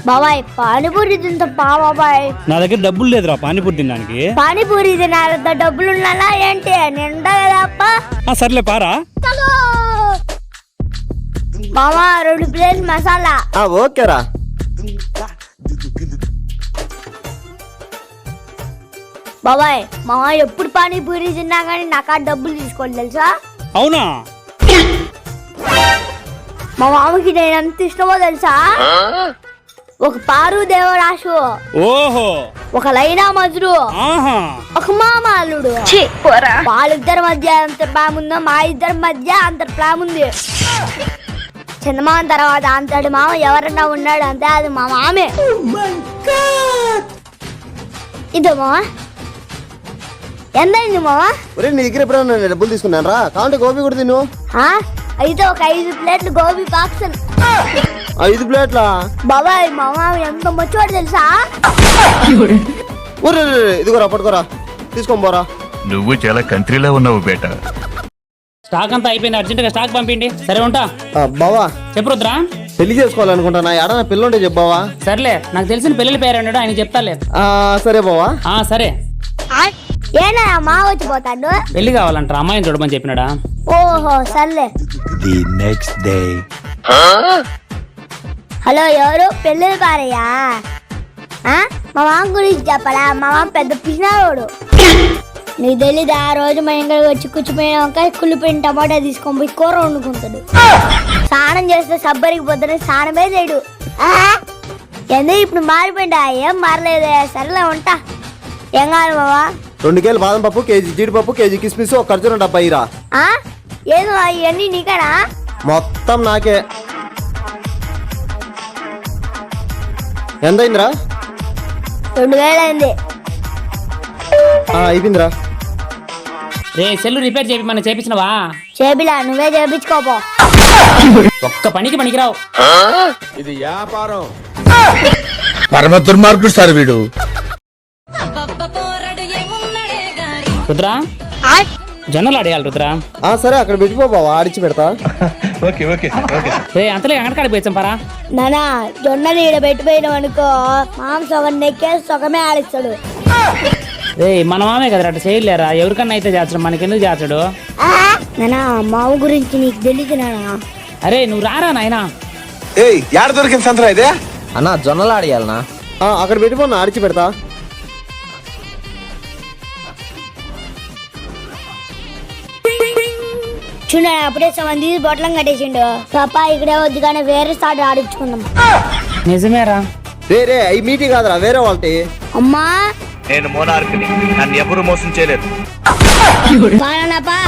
బాబాయ్ పానీపూరి తింటా బాబాయ్. నా దగ్గర డబ్బులు లేదురా పానీపూరి తినడానికి. పానీపూరి తినాలంత డబ్బులు ఉన్నానా ఏంటి? నిండా కదా అప్ప. సర్లే పారా. మామా 2 ప్లేట్ మసాలా. ఓకేరా. బాబాయ్ మామ ఎప్పుడు పానీపూరి తిన్నా కానీ నాకు ఆ డబ్బులు తీసుకోండి తెలుసా? అవునా? మా మామకి నేను ఎంత ఇష్టమో తెలుసా? ఒక పారు దేవరాశు, ఓహో, ఒక లైనా మజురు, ఒక మామ అల్లుడు. వాళ్ళిద్దరి మధ్య అంత ప్రేమ ఉందో మా ఇద్దరి మధ్య అంత ప్రేమ ఉంది. చందమామ తర్వాత అంతటి మామ ఎవరన్నా ఉన్నాడు అంతే, అది మా మామే. ఇదో మామ ఎంతైంది మామ? నీ దగ్గర ఎప్పుడైనా డబ్బులు తీసుకున్నాను రా, కావాలంటే గోబీ కూడా తిను. అయితే ఒక 5 ప్లేట్లు గోబీ పార్సల్. 5 ప్లేట్లా? బాబాయ్ మా మామ ఎంత మంచివాడు తెలుసా? ఇదిగోరా పట్టుకోరా, తీసుకొని పోరా. నువ్వు చాలా కంట్రీలో ఉన్నావు బేట. స్టాక్ అంతా అయిపోయింది, అర్జెంట్ గా స్టాక్ పంపిండి. సరే ఉంటా. బావా చెప్పు రుద్రా. పెళ్లి చేసుకోవాలనుకుంటున్నా, ఏడన్నా పిల్లుంటే చెప్పావా? సర్లే, నాకు తెలిసిన పిల్లల పేరు అన్నాడు, ఆయన చెప్తాలే. సరే బావా. సరే. ఏనా మా వచ్చిపోతాడు? పెళ్లి కావాలంటారా? అమ్మాయిని చూడమని చెప్పినాడా? ఓహో సర్లే. The next day. హలో, ఎవరు? పెళ్ళి పారయ్యా? మా మామ గురించి చెప్పాలా? మా మామ పెద్ద పిసినారోడు. నీకు తెలీదు, ఆ రోజు మా ఇంటికి వచ్చి కూర్చుపోయిన వంకాయ కుళ్ళిపోయిన టమాటా తీసుకొని పోయి కూర వండుకుంటాడు. స్నానం చేస్తే సబ్బరికి పొద్దున స్నానమే చేయడు. ఎందుకు ఇప్పుడు మారిపోయిందా? ఏం మారలేదు. సరేలే ఉంటా. ఏం కావాలి బావా? 2 కేజీలు బాదం పప్పు, కేజీ జీడిపప్పు, కేజీ కిస్మిస్, ఒక ఖర్జూరం డబ్బా ఇరా. ఏదో ఇవన్నీ నీకేనా? మొత్తం నాకే. ఎంతైందిరా? 2000 అయింది. అయిపోయిందిరా. రే సెల్లు రిపేర్ చేపి మన చేపించినవా? చేపిలా, నువ్వే చేపించుకోపో. ఒక్క పనికి పనికిరావు. ఇది వ్యాపారం. పరమ దుర్మార్గుడు సార్ వీడు. రుద్రా, జొన్నలు ఆడేయాలి రుద్రా. సరే అక్కడ పెట్టిపో బావా, ఆడిచి పెడతా. రే అంతలే అంగడికాడికి పోయిచ్చాం పరా. నానా జొన్నలు ఈడ పెట్టిపోయినాం అనుకో, మాంసం సగం నెక్కేసి సగమే ఆడిస్తాడు. రే మన మామే కదా అట్లా చేయలేరా? ఎవరికన్నా అయితే చేస్తాడు, మనకెందుకు చేస్తాడు? నానా మామ గురించి నీకు తెలియదు నానా. అరే నువ్వు రారా నాయనా. ఏడ దొరికింది సంతరా ఇదే? అన్నా జొన్నలు ఆడియాలనా? అక్కడ పెట్టిపో, ఆడిచి పెడతా. చూడ అప్పుడే సగం తీసి బొట్టలం కట్టేసిండు. పాప ఇక్కడే వద్దు కానీ వేరే సార్ ఆడించుకుందాం. నిజమేరా. రే ఈ మీటింగ్ కాదురా, వేరే వాళ్ళకి. అమ్మా నేను మోనార్క్ని, నన్ను ఎవరు మోసం చేయలేరు. కానప్పా.